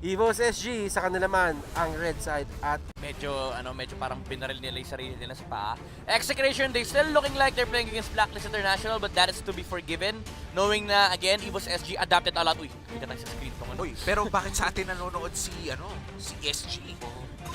Evos SG sa kanila naman ang red side at Medyo parang binaril nila yung sarili nila sa paa. Execration, they still looking like they're playing against Blacklist International, but that is to be forgiven. Knowing na, again, Evos SG adapted a lot. Uy, kita tayo sa screen tong ano. Uy, pero bakit sa atin nanonood si SG?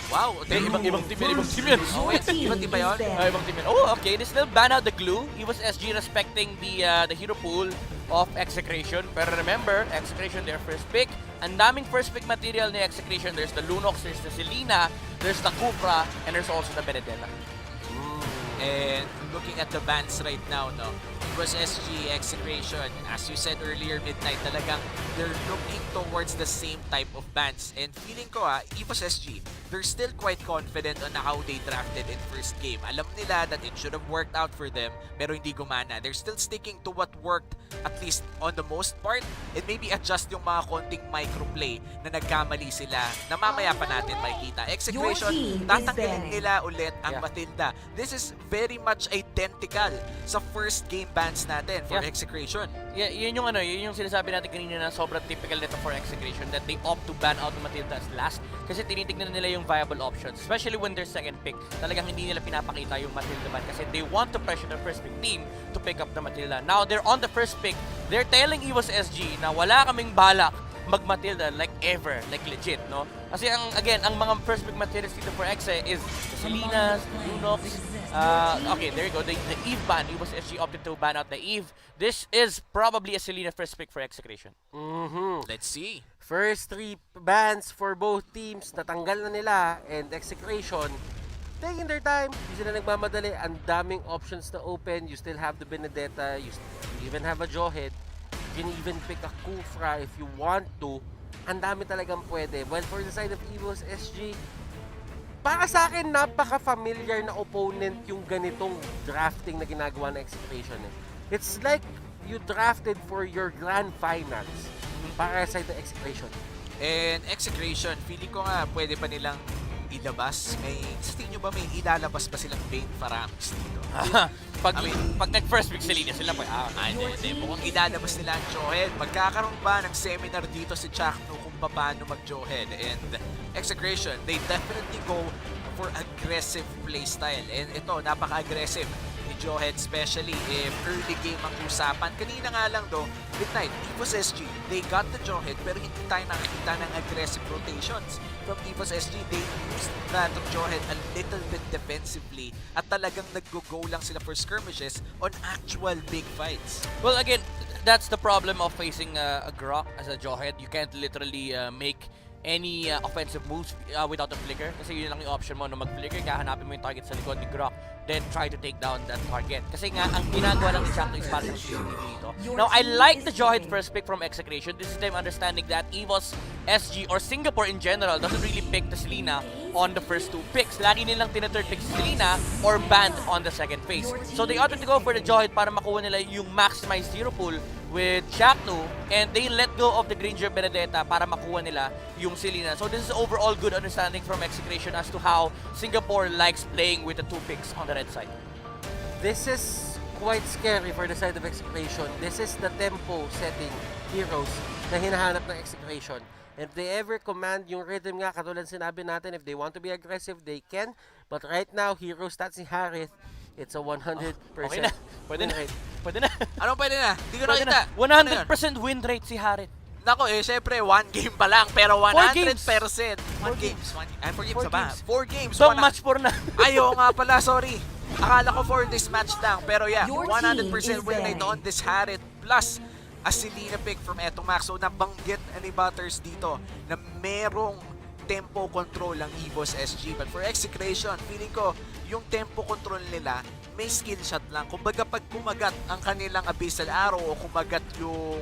Wow, Ibang team yan. Oh, wait, ibang team ba yun? Ibang team yan. Oh, okay, they still ban out the glue. Evos SG respecting the hero pool of Execration. Pero remember, Execration, their first pick. Ang daming first pick material ni Execration. There's the Lunox, there's the Selena, there's the Kufra, and there's also the Benedetta. And looking at the bans right now, no, it was SG, Execration. As you said earlier, Midnight, talagang they're looking towards the same type of bans. And feeling ko, Evos SG, they're still quite confident on how they drafted in first game. Alam nila that it should have worked out for them, pero hindi gumana. They're still sticking to what worked, at least on the most part, and maybe adjust yung mga konting microplay na nagkamali sila na mamaya pa natin makikita. Execration, tatanggalin nila ulit ang Matilda. This is very much identical sa first game bans natin for Execration. Yeah, yun yung sinasabi natin kanina na sobrang typical nito for Execration, that they opt to ban out the Matilda as last kasi tinitignan nila yung viable options, especially when they're second pick. Talagang hindi nila pinapakita yung Matilda ban kasi they want to pressure the first pick team to pick up the Matilda. Now they're on the first pick, they're telling Evos SG na wala kaming balak mag-Matilda like ever, like legit, no? Kasi again, ang mga first pick materials dito for Exe is the Selenas, Lunox, okay, there you go, the Eve ban. Evos SG opted to ban out the Eve. This is probably a Selena first pick for Execration. Let's see. first 3 bans for both teams natanggal na nila, and Execration taking their time, hindi sila nagmamadali. Ang daming options na open. You still have the Benedetta, you even have a Jawhead. You can even pick a Kufra if you want to. Ang dami talagang pwede. Well, for the side of Evos SG, para sa akin, napaka-familiar na opponent yung ganitong drafting na ginagawa ng Execration. It's like you drafted for your grand finals para sa side ng Execration. And Execration, feeling ko nga pwede pa nilang ilabas. Sa tingin nyo ba may ilalabas pa silang Bane Faramis dito? Pag nag-first pick Selena sila pa, Hindi. Mukhang ilalabas nila ang Jawhead. Magkakaroon ba ng seminar dito si Chakno kung paano mag-Jawhead? And Execration, they definitely go for aggressive playstyle. And ito, napaka-aggressive ni Jawhead, especially if early game ang usapan. Kanina nga lang Midnight, Evos SG, they got the Jawhead pero hindi tayo nakikita ng aggressive rotations from Evos SG. They used that Jawhead a little bit defensively at talagang nag-go lang sila for skirmishes on actual big fights. Well, again, that's the problem of facing a Grok as a Jawhead. You can't literally make any offensive moves without a flicker. Kasi yun lang yung option mo na mag-flicker ka, hanapin mo yung target sa likod ni Grok, then try to take down that target. Kasi nga, ang ginagawa lang ni Chakno is parang dito. Now, I like the Jawhead first pick from Execration. This is them understanding that Evos, SG, or Singapore in general doesn't really pick the Selena on the first 2 picks. Lagi nilang tina-third pick si Selena or banned on the second phase. So they opted to go for the Jawhead para makuha nila yung maximized hero pool with Chakno, and they let go of the Granger Benedetta para makuha nila yung Selena. So this is overall good understanding from Execration as to how Singapore likes playing with the 2 picks on the red side. This is quite scary for the side of Execration. This is the tempo setting heroes na hinahanap ng Execration. If they ever command yung rhythm nga, katulad sinabi natin, if they want to be aggressive, they can. But right now, hero stats ni Harith, it's a 100% Okay na. Pwede na. Pwede na. Ano pwede na? Hindi ko Pwede nakita. na. 100% win rate si Harith. Nako, syempre, 1 game pa lang, pero 100%. 4 games. 4 games. 4 games na ba? 4 games. So, match 4 na. Ayo nga pala, sorry. Akala ko for this match lang, pero yeah, Your 100% team is win rate on this Harith plus a Selena pick from etong Max. So, nabanggit ni Butters dito na merong tempo control ang Evos SG. But for Execration, feeling ko, yung tempo control nila, may skill shot lang. Kumbaga, pag kumagat ang kanilang Abyssal Arrow o kumagat yung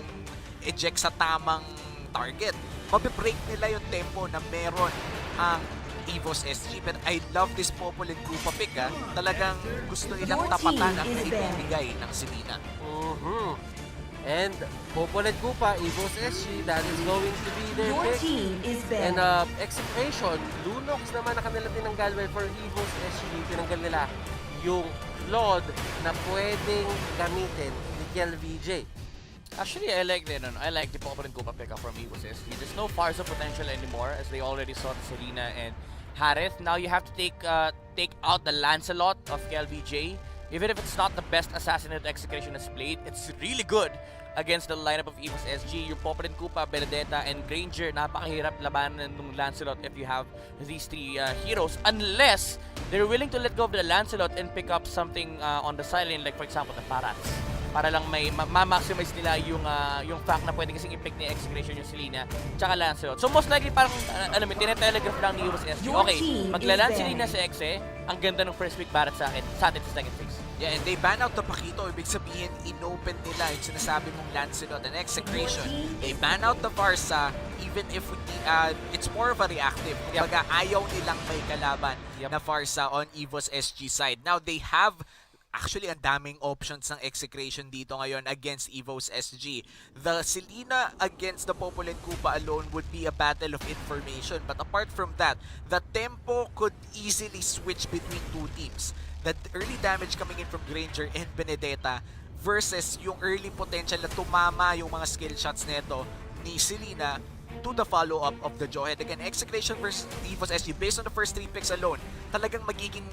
eject sa tamang target, mabibreak nila yung tempo na meron ang Evos SG. But I love this Popol and Krupa pick, Talagang gusto nilang tapatan ang ibibigay ng Selena. And Popol and Krupa, Evos SG, that is going to be their Your pick. team is banned. And Execration, Lunox naman na kanila tinanggal. Well, for Evos SG, tinanggal nila yung Lord na pwedeng gamitin ni Kel VJ. Actually, I like the Popper and Copa pickup from Evos SG. There's no Farsa potential anymore as they already saw Selena and Harith. Now you have to take out the Lancelot of KLBJ. Even if it's not the best assassin that Execration has played, it's really good against the lineup of Evos SG. Yung Popper and Koopa, Benedetta, and Granger, napakahirap labanan ng Lancelot if you have these three heroes. Unless they're willing to let go of the Lancelot and pick up something on the sideline, like for example, the Parats. Para lang may ma-maximize nila yung fact na pwede kasing i-pick ni Execration yung Selena tsaka Lancelot. So most likely parang, alam mo, tinetelegraph lang ni Evos SG. Okay, maglalan Selena sa Exe, ang ganda ng first pick Barat sa atin sa second phase. Yeah, and they ban out the Pakito. Ibig sabihin, inopen nila yung sinasabi mong Lancelot and Execration. They ban out the Farsa, even if it's more of a reactive. Kumbaga, ayaw nilang may kalaban na Farsa on Evos SG side. Now, they have actually ang daming options ng Execration dito ngayon against Evos SG. The Selena against the Popol and Koopa alone would be a battle of information. But apart from that, the tempo could easily switch between two teams. The early damage coming in from Granger and Benedetta versus yung early potential na tumama yung mga skill shots neto ni Selena to the follow-up of the Jawhead. Again, Execration versus Evos SG, based on the first 3 picks alone, talagang magiging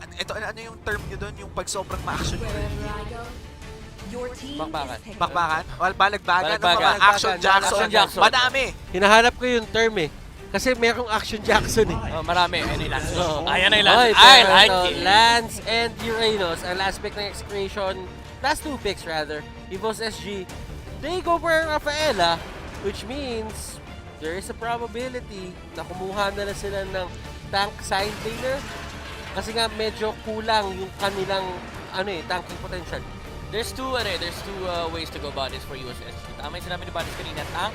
ano yung term nyo doon? Yung pag sobrang ma-action Bakbakan. Bakbakan? Well, balagbagan. Balagbagan. Action Jackson. Madami. Hinahanap ko yung term eh. Kasi merong Action Jackson eh. Marami. Ayan yung Lance. Ayan na yung Okay, Lance. I pero like ito, it. Lance and Uranus, ang last pick ng Execration, last 2 picks rather, Evos SG, they go for Rafaela, which means there is a probability na kumuha na sila ng tank side laner. Kasi nga medyo kulang yung kanilang tanking potential. There's two ways to go about this for USS. Tama yung sinabi ni Batis kanina, tank,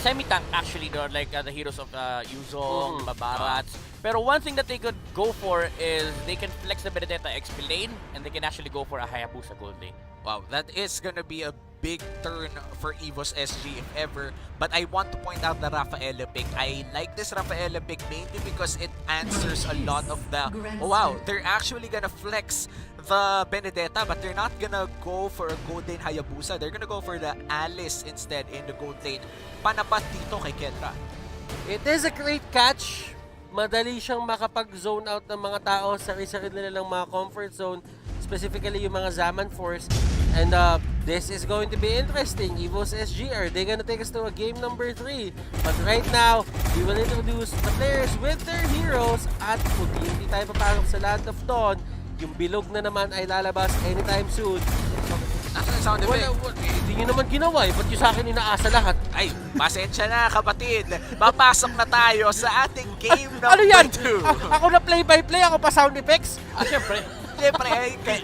semi-tank actually, like the heroes of Yuzong, Babarats. Pero one thing that they could go for is they can flex the Benedetta XP lane and they can actually go for a Hayabusa gold lane. Wow, that is gonna be a big turn for Evos SG if ever. But I want to point out the Rafaela pick. I like this Rafaela pick mainly because it answers a lot of the... Oh wow, they're actually gonna flex the Benedetta, but they're not gonna go for a gold lane Hayabusa. They're gonna go for the Alice instead in the gold lane. Panapat dito kay Kendra. It is a great catch. Madali siyang makapag-zone out ng mga tao sa sarili nila ng mga comfort zone, specifically yung mga Zaman Force. And this is going to be interesting. Evos SG, are they gonna take us to a game number 3? But right now, we will introduce the players with their heroes at kung hindi tayo papasok sa Land of Dawn, yung bilog na naman ay lalabas anytime soon. Nasaan yung sound effect? Hindi nyo naman ginawa eh. Ba't yung sa akin inaasa lahat? Ay, pasensya na kapatid. Papasok na tayo sa ating game number 2. Ano yan? Ako na play-by-play, ako pa sound effects? Syempre. Siyempre,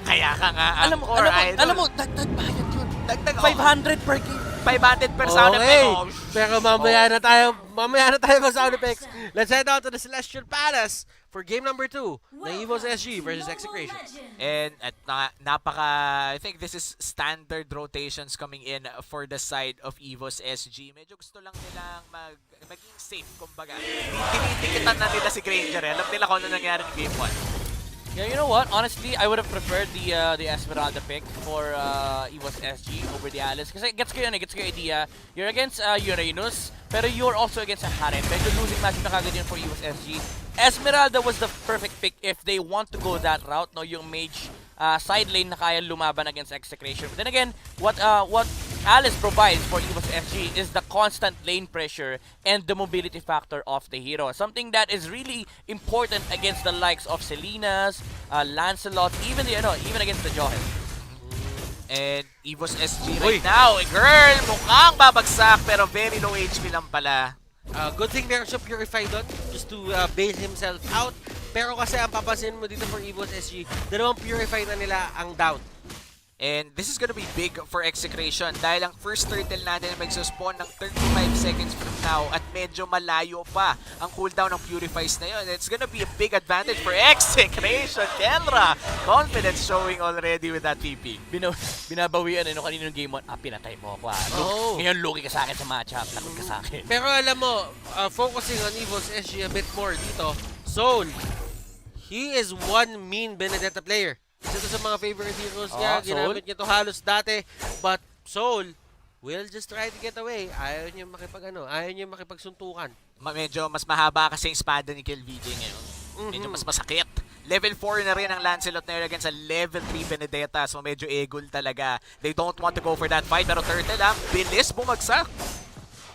kaya ka nga alam mo, dagdag bayad yun. Dagdag 500 per game. 500 per sound Okay. effect. Pero mamaya na tayo sa sound effects. Let's head out to the Celestial Palace for game number 2 ng Evos SG versus Execration. And at I think this is standard rotations coming in for the side of Evos SG. Medyo gusto lang nilang maging safe, kumbaga. Tinitikitan na nila si Granger. Alam nila kung ano nangyari ng game 1. Yeah, you know what? Honestly, I would have preferred the Esmeralda pick for Evos SG over the Alice. Kasi gets ko yung idea. You're against Uranus, pero you're also against a Harem. Medyo losing match na kagad yun for Evos SG. Esmeralda was the perfect pick if they want to go that route, no? Yung mage side lane na kaya lumaban against Execration. But then again, what Alice provides for Evos SG is the constant lane pressure and the mobility factor of the hero. Something that is really important against the likes of Selena's, Lancelot, even against the Jawhead. And Evos SG right now, girl, mukhang babagsak pero very low HP lang pala. Good thing meron siya Purify doon just to bail himself out. Pero kasi ang papansin mo dito for Evos SG, dalawang Purify na nila ang down. And this is gonna be big for Execration dahil ang first turtle natin mag-spawn ng 35 seconds from now at medyo malayo pa ang cooldown ng Purifies na yun. It's gonna be a big advantage for Execration. Kendra, confidence showing already with that TP. Binabawian kaninong game 1, pinatay mo ako. Ngayon lugi ka sa akin sa matchup, takot ka sa akin. Pero alam mo, focusing on Evos SG a bit more dito, Soul, he is one mean Benedetta player. Isa to sa mga favorite heroes niya, ginamit niya to halos dati. But Soul, will just try to get away. Ayaw niya ayaw niya makipagsuntukan. Medyo mas mahaba kasi yung espada ni Kill VJ ngayon. Medyo mas masakit. Level 4 na rin ang Lancelot na against sa level 3 Benedetta. So medyo egol talaga. They don't want to go for that fight. Pero Turtle bilis bumagsak.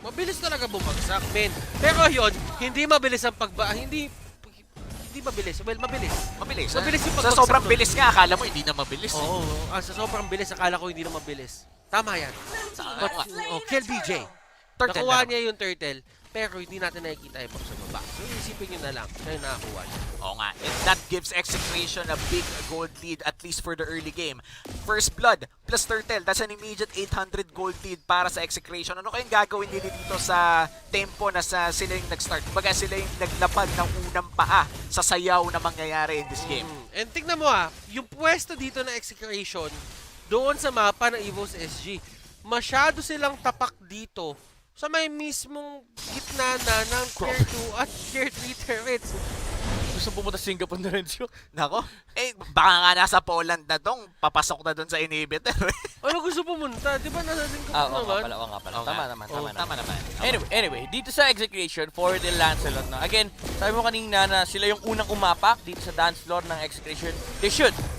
Mabilis talaga bumagsak, men. Pero yun, hindi mabilis ang hindi mabilis. Well, mabilis. Mabilis. Mabilis yung Sa pagbagsak sobrang nun. bilis nga, akala mo hindi na mabilis. Oo, sa sobrang bilis, akala ko hindi na mabilis. Tama yan. But, Kill BJ. Turtle Nakuha na. niya yung turtle, pero hindi natin nakikita yung box sa baba. So, isipin nyo na lang na yung nakakuha niya. Oo nga. And that gives Execration a big gold lead, at least for the early game. First Blood plus Turtle, that's an immediate 800 gold lead para sa Execration. Ano kayong gagawin nila dito sa tempo na sila yung nag-start? Kumbaga sila yung naglapag ng unang paa sa sayaw na mangyayari in this game. And tignan mo yung pwesto dito na Execration, doon sa mapa ng Evos SG, masyado silang tapak dito sa may mismong gitna na ng Tier 2 at Tier 3 turrets. Gusto pumunta sa Singapore na rin siya. Nako, baka nga nasa Poland na dong, papasok na doon sa inhibitor. Ano gusto pumunta? Di ba nasa Singapore Oo naman? nga pala. Oo nga. Tama naman. Tama. Anyway, dito sa Execration for the Lancelot na. Again, sabi mo kanina na sila yung unang umapak dito sa dance floor ng Execration.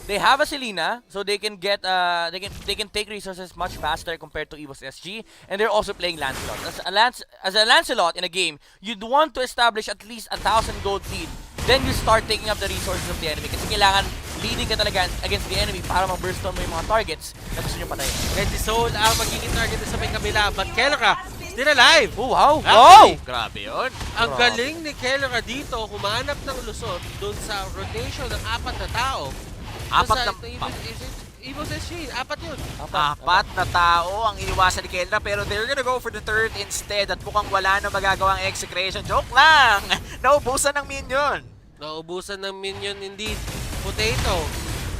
They have a Selena, so they can get they can take resources much faster compared to Evos SG, and they're also playing Lancelot. As a Lancelot in a game, you'd want to establish at least 1,000 gold lead. Then you start taking up the resources of the enemy kasi kailangan leading ka talaga against the enemy para ma-burst on mo yung mga targets na gusto nyo patayin. And si Soul ang magiging target sa may kabila, but Kelra still alive! Oh, wow! Actually, Grabe yun. ang galing ni Kelra dito, humanap ng lusot dun sa rotation ng 4 na tao. Evos SG, 4 yun. Apat na tao ang iniwasan ni Kendra pero they're gonna go for the third instead at mukhang wala na magagawang Execration. Joke lang! Naubusan ng minion. Naubusan ng minion indeed. Potato.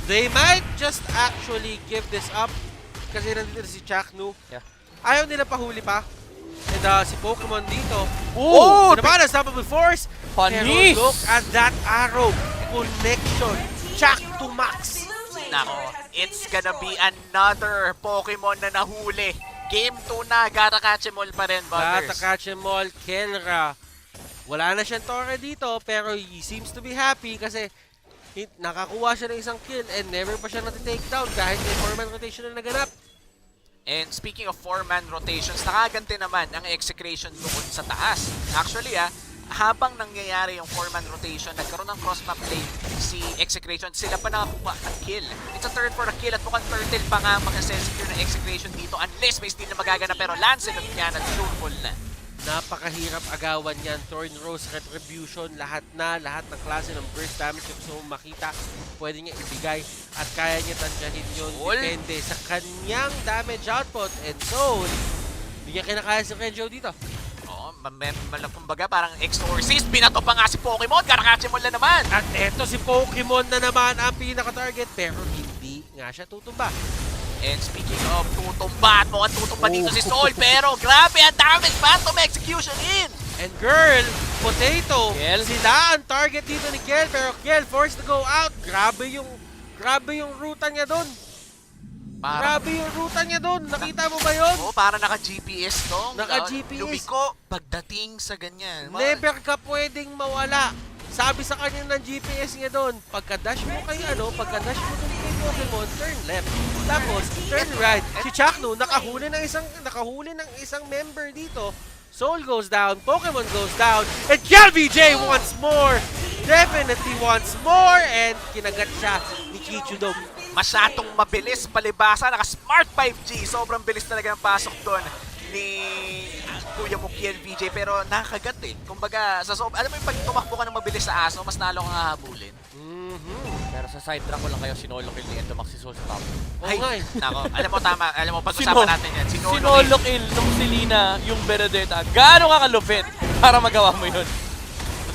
They might just actually give this up kasi nandito si Chaknu. Yeah. Ayaw nila pahuli pa. And si Pokemon dito. Oh! Ano ba? Unstoppable Force. Panis! Pero look at that arrow. Connection. Chak to max. Nako, it's gonna be another Pokemon na nahuli. Game 2 na, gotta catch 'em all pa rin, Butters. Katakachemol, Kelra. Wala na siyang Torre dito pero he seems to be happy kasi nakakuha siya ng isang kill and never pa siya nati-take down kahit may 4-man rotation na naganap. And speaking of 4-man rotations, nakaganti naman ang Execration doon sa taas. Actually habang nangyayari yung 4-man rotation, nagkaroon ng cross-map lane si Execration, sila pa nakakuha ng kill. It's a third for a kill at mukhang Turtle pa nga mag-secure ng Execration dito unless may steal na magagana pero Lancelot yan at truthful na. Napakahirap agawan yan. Thorn Rose, Retribution, lahat ng klase ng burst damage na gusto mong makita, pwede niya ibigay at kaya niya tansyahin yun. Depende sa kanyang damage output. And so, hindi niya kinakaya si Renjo dito. Oo, kumbaga parang Exorcist, binato pa nga si Pokemon, karakatsin mo lang naman. At eto si Pokemon na naman ang pinaka-target pero hindi nga siya tutumba. And speaking of tutumba, at mukhang tutumba dito si Sol, pero grabe, ang daming Phantom Execution in! And girl, Potato, Kiel. sila ang target dito ni Kiel, pero Kiel forced to go out. Grabe yung ruta niya doon. Grabe yung ruta niya doon. Nakita mo ba yun? Oo, para naka-GPS to. Naka-GPS. Lumiko, pagdating sa ganyan. Never ka pwedeng mawala. Sabi sa kanya ng GPS niya doon, pagka-dash mo kay pagka-dash mo kay Pokemon, turn left. Tapos, turn right. Si Chaknu, nakahuli ng isang member dito. Soul goes down, Pokemon goes down, and KLVJ once more! Definitely once more! And kinagat siya ni Kichudog. Masyadong mabilis palibasa, naka-smart 5G. Sobrang bilis talaga ng pasok doon ni Kuya mo KLVJ, pero nakakagat Kumbaga, alam mo yung pag tumakbo ka ng mabilis sa aso, mas nalo kang hahabulin. Pero sa side track ko lang kayo sinolo kill ni Entomax si Soul sa top. Oo nga Nako, alam mo tama, pag-usapan natin yan. Sinolo kill nung Selena, yung Benedetta. Gaano ka kalupit para magawa mo yun?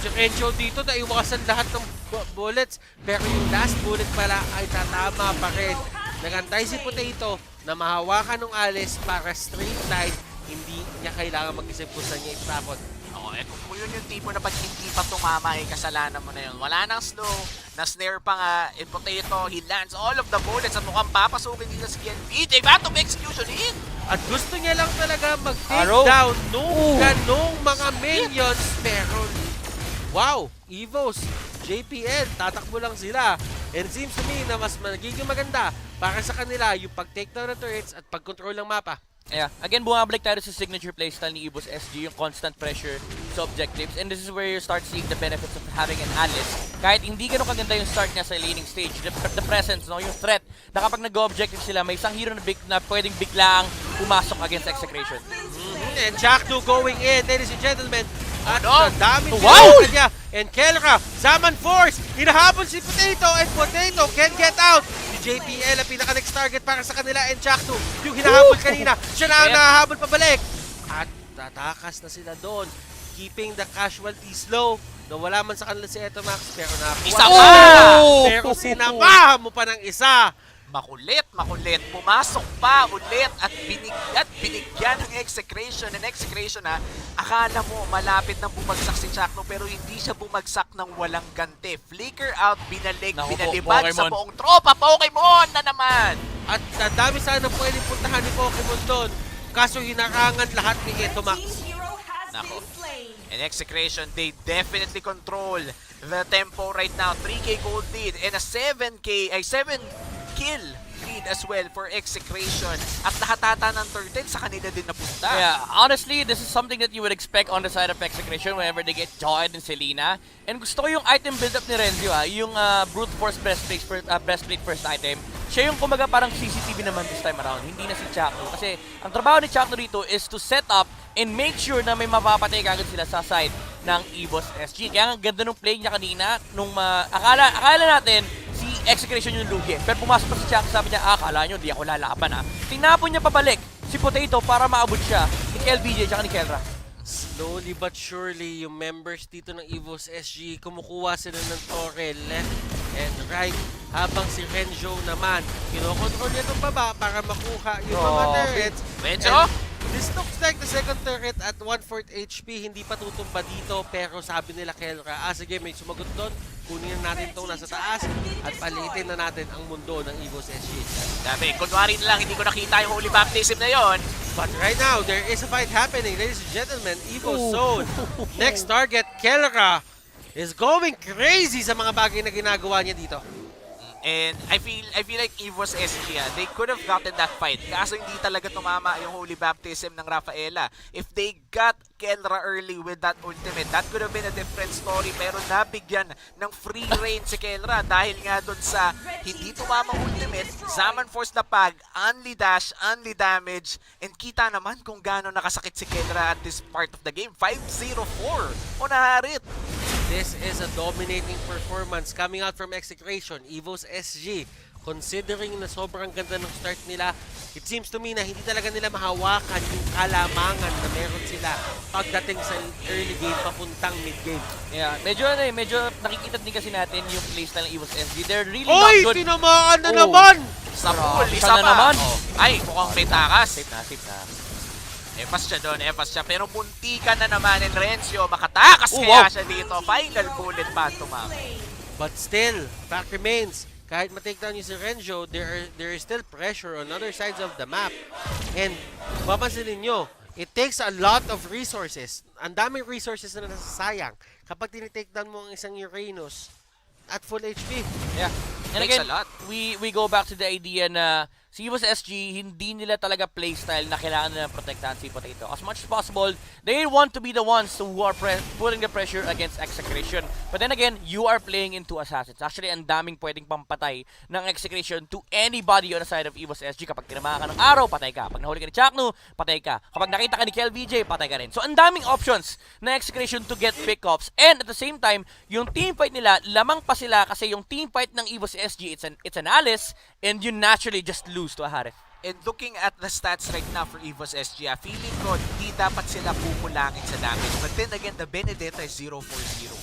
Si Renjo dito, naiwasan lahat ng bullets, pero yung last bullet pala ay tatama pa rin. Nagantay si Potato na mahawakan ng alis para straight line, hindi niya kailangan mag-isip kung saan niya itapon. Oo, kung yun yung tipo na pag hindi pa tumama, kasalanan mo na yun. Wala nang slow, na-snare pa nga, Potato, he lands all of the bullets at mukhang papasukin dito si KLVJ. Phantom Execution in! At gusto niya lang talaga mag-take Arrow. down nung ganong mga minions. Pero, wow, Evos, JPL, tatakbo lang sila. And it seems to me na mas magiging maganda para sa kanila yung pag-take down ng turrets at pag-control ng mapa. Yeah, again, bumabalik tayo sa signature playstyle ni Evos SG, yung constant pressure sa objectives. And this is where you start seeing the benefits of having an Alice. Kahit hindi ganun kaganda yung start niya sa laning stage, the presence, no, yung threat, na kapag nag-objective sila, may isang hero na pwedeng biglang pumasok against Execration. And Jack 2 going in, ladies and gentlemen. At Ano? sa daming Wow! niya. And Kelra, Zaman Force, hinahabol si Potato, and Potato can get out. Si JPL ang pinaka-next target para sa kanila, and Jack 2, yung hinahabol kanina, siya na ang nahahabol pabalik. At tatakas na sila doon, keeping the casualties low. Nawala man sa kanila si Etomax, pero nakuha. Isa pa! Pero sinamahan mo pa ng isa. Makulit, makulit. Pumasok pa ulit at binigyan ng Execration. And Execration akala mo malapit nang bumagsak si Chakno pero hindi siya bumagsak ng walang ganti. Flicker out, binalik, Naku po, binalibad sa Pokemon. buong tropa. Pokemon na naman! At ang dami sana pwedeng puntahan ni Pokemon doon. Kaso hinarangan lahat ni Etomax. Nako. And Execration, they definitely control the tempo right now. 3K gold lead and a 7 kill lead as well for Execration. At lahat ng turtle sa kanila din napunta. Yeah, honestly, this is something that you would expect on the side of Execration whenever they get Joed and Selena. And gusto ko yung item build-up ni Renzo, yung Brute Force breastplate first item. Siya yung kumbaga parang CCTV naman this time around, hindi na si Chakno. Kasi ang trabaho ni Chakno dito is to set up and make sure na may mapapatay kagad sila sa side ng Evos SG. Kaya ang ganda nung play niya kanina, nung akala natin si Execration yung lugi. Pero pumasok pa si Chakno, sabi niya, akala nyo, di ako lalaban ha. Tinapon niya pabalik si Potato para maabot siya ni LBJ at ni Kelra. Slowly but surely, yung members dito ng Evos SG, kumukuha sila ng torre left and right. Habang si Renzo naman, kinokontrol niya itong baba para makuha yung mga turrets. Renzo? This looks like the second turret at 1/4 HP. Hindi pa tutumba dito, pero sabi nila Kelra, sige, may sumagot doon. Kunin na natin itong nasa taas at palitin na natin ang mundo ng Evos SG. Dami, kunwari na lang, hindi ko nakita yung holy baptism na yon. But right now, there is a fight happening, ladies and gentlemen. Evos zone. Next target, Kelra, is going crazy sa mga bagay na ginagawa niya dito. And I feel like Evos SG, they could have gotten that fight. Kaso hindi talaga tumama yung holy baptism ng Rafaela. If they got Kelra early with that ultimate, that could have been a different story. Pero nabigyan ng free reign si Kelra dahil nga dun sa hindi tumamang ultimate, Zaman Force na pag, only dash, only damage, and kita naman kung gaano nakasakit si Kelra at this part of the game. 5-0-4 unaharit. This is a dominating performance coming out from Execration, Evos SG. Considering na sobrang ganda ng start nila, it seems to me na hindi talaga nila mahawakan yung kalamangan na meron sila pagdating sa early game papuntang mid game. Yeah, medyo nakikita din kasi natin yung playstyle ng Evos SG. They're really Oy! not good. Tinamaan na Oh. naman! Sa Grabe, pool, isa sana pa. naman. Oh. Ay, mukhang may takas. Safe na. Efas siya doon, efas siya. Pero muntikan na naman ng Renzo. Makatakas Oh, kaya wow. siya dito. Final bullet pa tumama. But still, fact remains, kahit ma-take down yung si Renzo, there is still pressure on other sides of the map. And papansin ninyo, it takes a lot of resources. Ang daming resources na nasasayang kapag tinitake down mo ang isang Uranus at full HP. Yeah. And Takes again, a lot. we go back to the idea na si Evos SG, hindi nila talaga playstyle na kailangan nila protektahan si Potato. As much as possible, they want to be the ones who are putting the pressure against Execration. But then again, you are playing into assassins. Actually, ang daming pwedeng pampatay ng Execration to anybody on the side of Evos SG. Kapag tinamaan ka ng araw, patay ka. Pag nahuli ka ni Chakno, patay ka. Kapag nakita ka ni KLVJ, patay ka rin. So, ang daming options na Execration to get pickups. And at the same time, yung team fight nila, lamang pa sila kasi yung team fight ng Evos SG, it's an Alice, and you naturally just lose to a Harith. And looking at the stats right now for Evos SG, feeling ko hindi dapat sila kukulangin sa damage. But then again, the Benedetta is 0-4-0.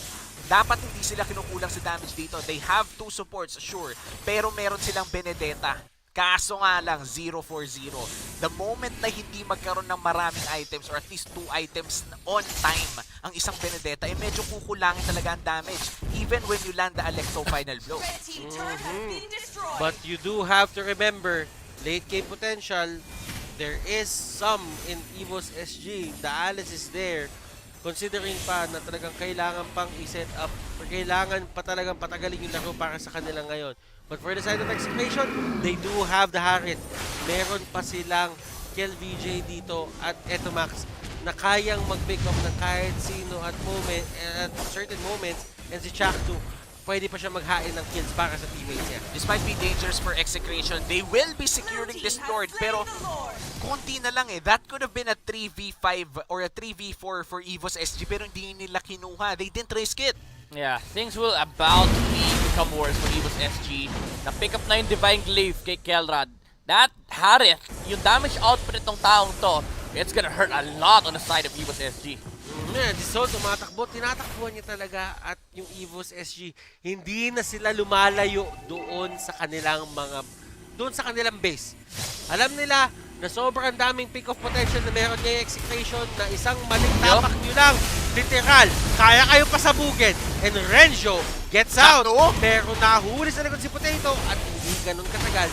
Dapat hindi sila kinukulang sa damage dito. They have 2 supports, sure. Pero meron silang Benedetta. Kaso nga lang, 0-4-0. The moment na hindi magkaroon ng maraming items or at least 2 items on time ang isang Benedetta, medyo kukulangin talaga ang damage. Even when you land the Alecto final blow. But you do have to remember, late game potential, there is some in Evos SG. The Alice is there. Considering pa na talagang kailangan pang i-set up or kailangan pa talagang patagalin yung laro para sa kanila ngayon. But for the side of Execration, they do have the Harit. Meron pa silang Kel VJ dito at Etomax na kayang mag-pick up ng kahit sino at certain moments, and si Chaktu pwede pa siya maghain ng kills para sa teammates niya. Despite being dangerous for Execration, they will be securing this Lord, pero konti na lang eh. That could have been a 3v5 or a 3v4 for Evos SG, pero hindi nila kinuha. They didn't risk it. Yeah, things will about to become worse for Evos SG. Na-pick up na yung Divine Glaive kay Kelrad. That Harith, yung damage output itong taong to, it's gonna hurt a lot on the side of Evos SG. Yeah, si Sol tumatakbo, tinatakbuhan niya talaga at yung Evos SG, hindi na sila lumalayo doon sa kanilang base. Alam nila na sobrang daming pick of potential na meron niya yung Execration na isang maling tapak nyo lang, literal, kaya kayo pasabugin. And Renjo gets out, pero nahuli sa likod si Potato at hindi ganun katagal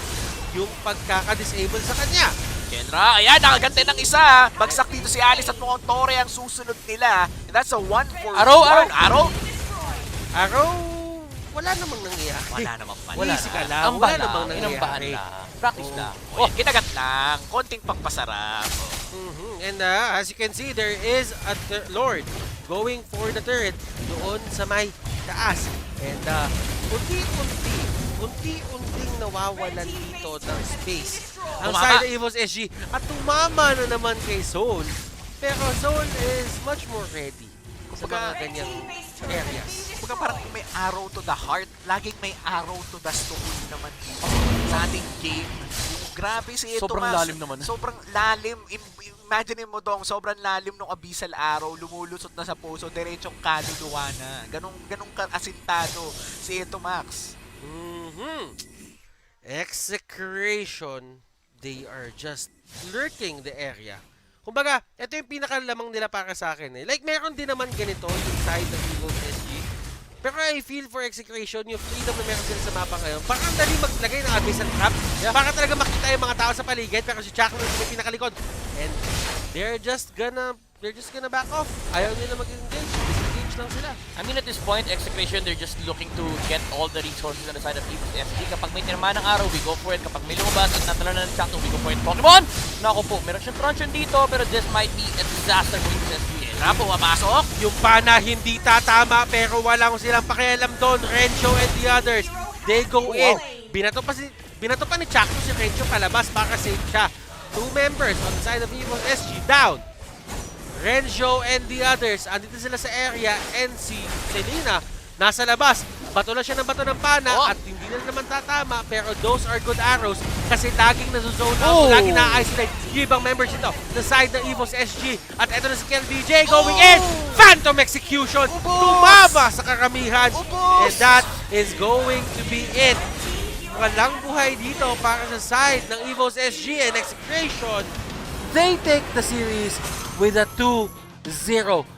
yung pagkaka-disable sa kanya. Kenra, ayan, nakagante ng isa. Bagsak dito si Alice at mukhang Torre ang susunod nila. And that's a 1-4. Arrow? Wala namang nangyayari. Wala namang pala. Wala si Kala. Ang Wala bala, namang inambahan nangyayari. lang. Practice lang. Oh, kinagat lang. Konting pagpasarap. And as you can see, there is a Lord going for the turret doon sa may taas. And unti-unting nawawalan dito ng space ang side of Evos SG at tumama na naman kay Soul. Pero Soul is much more ready sa mga ganyang areas. Kumbaga parang may arrow to the heart, laging may arrow to the soul naman dito sa ating game. Grabe si Ito, Sobrang lalim naman. Sobrang lalim. Imagine mo dong, sobrang lalim ng abyssal arrow, lumulusot na sa puso, diretsong kaluluwa na. Ganong asintado si Ito Max. Execration, they are just lurking the area. Kumbaga, ito yung pinakalamang nila para sa akin eh. Like, meron din naman ganito yung side ng Evos SG. Pero I feel for Execration, yung freedom na meron sila sa mapa ngayon, parang dali maglagay ng abyssal trap. Para talaga makita yung mga tao sa paligid, pero si Chaklo yung pinakalikod. And they're just gonna back off. Ayaw nila mag-engage. Disengage lang sila. I mean, at this point, Execration, they're just looking to get all the resources on the side of Evos SG. Kapag may tinama ng araw, we go for it. Kapag may lumabas at natala na ng Chakto, we go for it. Pokemon! Naku po, meron siyang truncheon dito, pero this might be a disaster for Evos SG. Rapo, mapasok. Yung pana hindi tatama pero walang silang pakialam doon. Renjo and the others, they go in. Binato pa ni Chakto si Renjo palabas para save siya. 2 members on the side of Evos SG down. Renjo and the others, andito sila sa area, and si Selena nasa labas. Bato na siya ng bato ng pana at hindi na naman tatama, pero those are good arrows kasi laging nasa-zone out, laging na-isolate yung ibang members ito sa side ng Evos SG. At eto na si Kel VJ going in! Phantom Execution! Tumama sa karamihan! And that is going to be it. Walang buhay dito para sa side ng Evos SG and Execration. They take the series with a 2-0.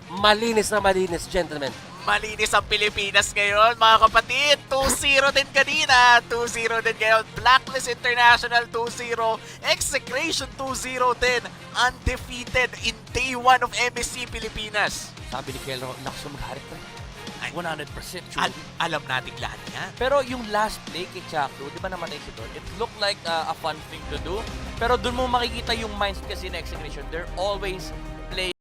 Malinis na malinis, gentlemen. Malinis ang Pilipinas ngayon, mga kapatid. 2-0 din kanina. 2-0 din ngayon. Blacklist International 2-0. Execration 2-0 din. Undefeated in day 1 of MSC Pilipinas. Sabi ni Kelro, lakas mo mag-harit pa. 100% true. Alam natin lahat yan. Pero yung last play kay Chaklo, di ba namatay siya doon? It looked like a fun thing to do. Pero doon mo makikita yung mindset kasi na Execration. They're always playing